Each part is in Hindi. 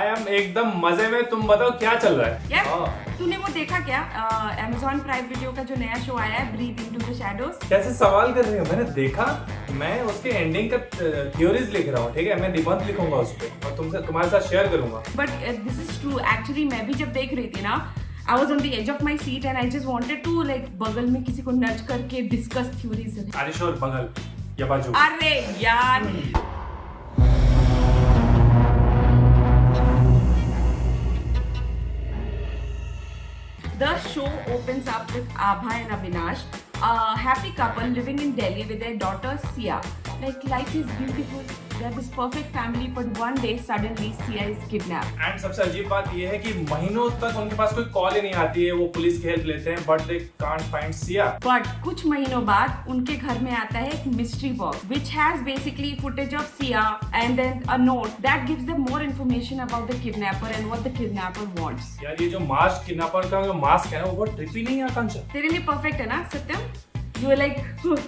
आई एम एकदम मजे में। तुम बताओ क्या चल रहा है? यार तूने वो देखा क्या Amazon प्राइम वीडियो का जो नया शो आया है ब्रीथ इनटू द शैडोज? कैसे सवाल कर रही हो? मैंने देखा, मैं उसके एंडिंग का थ्योरीज लिख रहा हूँ, ठीक है? मैं निबंध लिखूंगा उस पर और तुमसे तुम्हारे साथ शेयर करूंगा। But this is true actually. मैं भी जब देख रही थी ना, I was on the edge of my seat and I just wanted to like बगल में किसी को नच करके डिस्कस थ्योरीज। अरे श्योर, बगल या बाजू? अरे यार The show opens up with Abha and Avinash, a happy couple living in Delhi with their daughter Sia. Like life is beautiful. They have this perfect family, but one day suddenly Sia is kidnapped. And सबसे अजीब बात यह है कि महीनों तक उनके पास कोई कॉल ही नहीं आती है। वो पुलिस की हेल्प लेते हैं but they can't find Siya. But कुछ महीनों बाद उनके घर में आता है एक mystery box, which has basically footage of Sia and then a note that gives them more information about the kidnapper and what the kidnapper wants. यार ये जो मास्क किडनैपर का जो मास्क है ना, वो बहुत ट्रिपी नहीं है आकांक्षा? तेरे लिए perfect है ना सत्यम? You were like,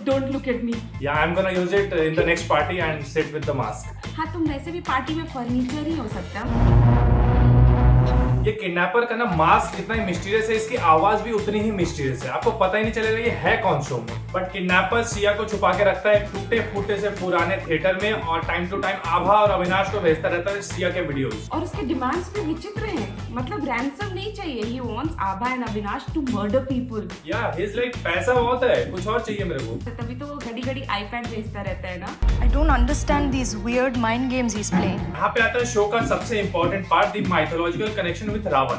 don't look at me. Yeah, I'm gonna use it in the next party and sit with the mask. हाँ, तुम वैसे भी पार्टी में फर्नीचर ही हो सकता। ये किडनैपर का ना मास्क जितना ही मिस्टीरियस है, इसकी आवाज भी उतनी ही मिस्टीरियस है। आपको पता ही नहीं चलेगा ये है कौन शो में। बट किडनैपर सिया को छुपा के रखता है टूटे फूटे से पुराने थिएटर में और टाइम टू टाइम आभा और अविनाश को भेजता रहता है सिया के वीडियोस। और उसके डिमांड्स भी विचित्र हैं। मतलब रैंसम नहीं चाहिए। He wants Abha and Avinash to murder people. Yeah, he's like पैसा बहुत है, कुछ और चाहिए मेरे को। तभी तो वो घड़ी-घड़ी iPad भेजता रहता है ना। I don't understand these weird mind games he's playing. यहाँ पे आता है शो का सबसे important part, the mythological connection with Ravan.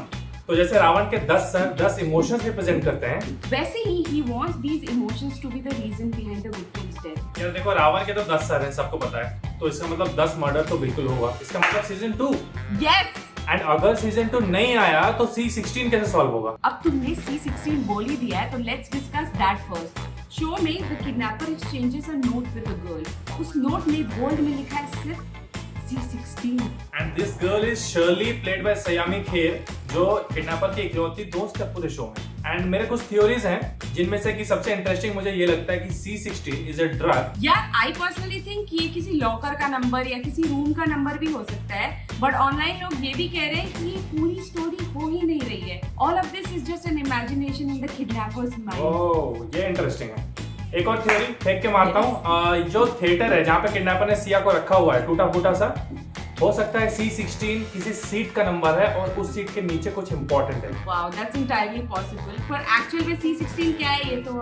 तो जैसे रावण के 10 इमोशंस रिप्रेजेंट करते हैं, वैसे ही he wants these emotions to be the reason behind the victim's death. यार देखो रावण के तो 10 सर हैं, सबको पता है। तो इसका मतलब 10 मर्डर तो बिल्कुल होगा। इसका मतलब सीजन 2। Yes! एंड अगर सीजन 2 नहीं आया तो C16 कैसे सॉल्व होगा? अब तुमने C16 बोल ही दिया है तो let's discuss that first. Show में the kidnapper exchanges a note with a girl. उस नोट में बोल्ड में लिखा है सिर्फ C16. And this girl is Shirley played by Saiyami Kher, जो किडनैपर की इकलौती दोस्त है पूरे शो में। एंड मेरे कुछ थ्योरीज हैं जिनमें से कि सबसे इंटरेस्टिंग मुझे ये लगता है कि C16 इज अ ड्रग। यार आई पर्सनली थिंक ये किसी लॉकर का नंबर या किसी रूम का नंबर भी हो सकता है, बट ऑनलाइन लोग ये भी कह रहे हैं कि ये पूरी स्टोरी हो ही नहीं रही है। All of this is just an imagination in the kidnapper's mind. Oh, ये इंटरेस्टिंग है। एक और थ्योरी फेंक के मारता हूँ। जो थिएटर है जहाँ पे किडनैपर ने सिया को रखा हुआ है, टूटा फूटा सा, हो सकता है C16 किसी सीट का नंबर है और उस सीट के नीचे कुछ इंपॉर्टेंट है। Wow, that's entirely possible. पर एक्चुअल में C16 क्या है ये तो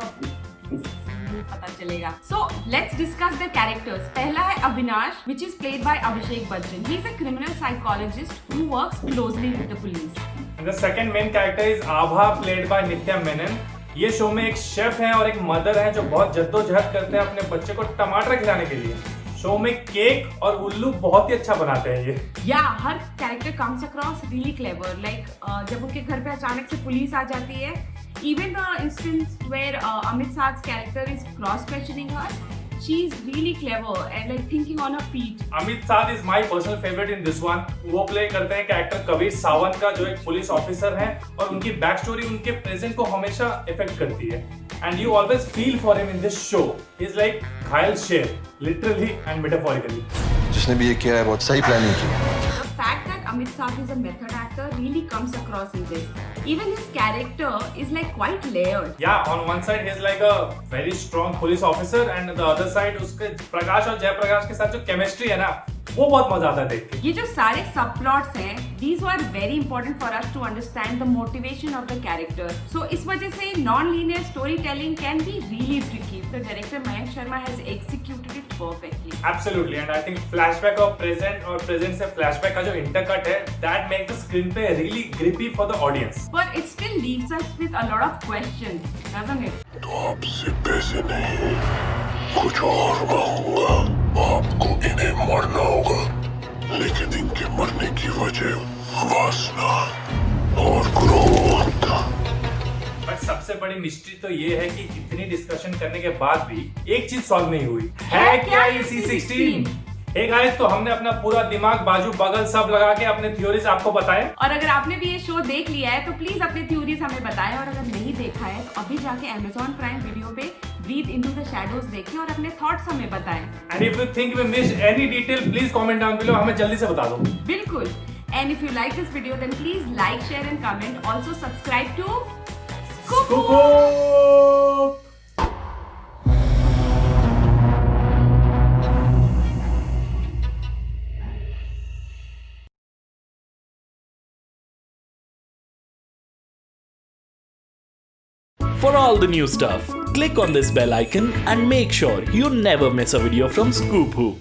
पता चलेगा। So let's discuss the characters. पहला है Avinash, which is played by Abhishek Bachchan. He is a criminal psychologist who works closely with the police. And the second main character is Abha played by नित्या मेनन। ये शो में एक शेफ है और एक मदर है जो बहुत जद्दोजहद करते हैं अपने बच्चे को टमाटर खिलाने के लिए। शो में केक और उल्लू बहुत ही अच्छा बनाते हैं ये। या हर character comes across really clever. Like जब उनके घर पे अचानक से पुलिस आ जाती है, even the instance where Amit Sadh character is cross questioning her, she is really clever and like thinking on her feet. Amit Sadh is my personal favorite in this one. वो प्ले करते हैं कैरेक्टर कबीर सावंत का, जो एक पुलिस ऑफिसर है और उनकी बैक स्टोरी उनके प्रेजेंट को हमेशा इफेक्ट करती है। And you always feel for him in this show. He's like घायल शेर, literally and metaphorically. जिसने भी ये किया है बहुत सही प्लानिंग की। The fact that Amit Sath is a method actor really comes across in this. Even his character is like quite layered. Yeah, on one side he's like a very strong police officer and the other side उसके प्रकाश और जयप्रकाश के साथ जो केमिस्ट्री है ना, वो बहुत मजा आता है देख के। ये जो सारे सबप्लॉट्स हैं, these were very important for us to understand the motivation of the characters. So इस वजह से non-linear storytelling can be really tricky. The director Mayank Sharma has executed it perfectly. Absolutely, and I think flashback और present से flashback का जो intercut है, that makes the screenplay really grippy for the audience. But it still leaves us with a lot of questions, doesn't it? तो आपसे पैसे नहीं, कुछ और मांगूंगा। आपको इन्हें मरना होगा, लेकिन इनके मरने की वजह वासना और क्रोध था। बट सबसे बड़ी मिस्ट्री तो ये है कि इतनी डिस्कशन करने के बाद भी एक चीज सॉल्व नहीं हुई है। क्या ये C16? हे गाइस, तो हमने अपना पूरा दिमाग बाजू बगल सब लगा के अपने थ्योरीज आपको बताए। और अगर आपने भी ये शो देख लिया है तो प्लीज अपने थ्योरीज हमें बताएं, और अगर नहीं देखा है तो अभी जाके Amazon प्राइम वीडियो पे ब्रीथ इनटू द शैडोज देखें और अपने थॉट्स हमें बताएं। And if you think we missed any detail, please comment down below, हमें जल्दी से बता दो। बिल्कुल। And if you like this video, then please like, share and comment. Also subscribe to Scoop. Scoop. For all the new stuff, click on this bell icon and make sure you never miss a video from Scoop Who.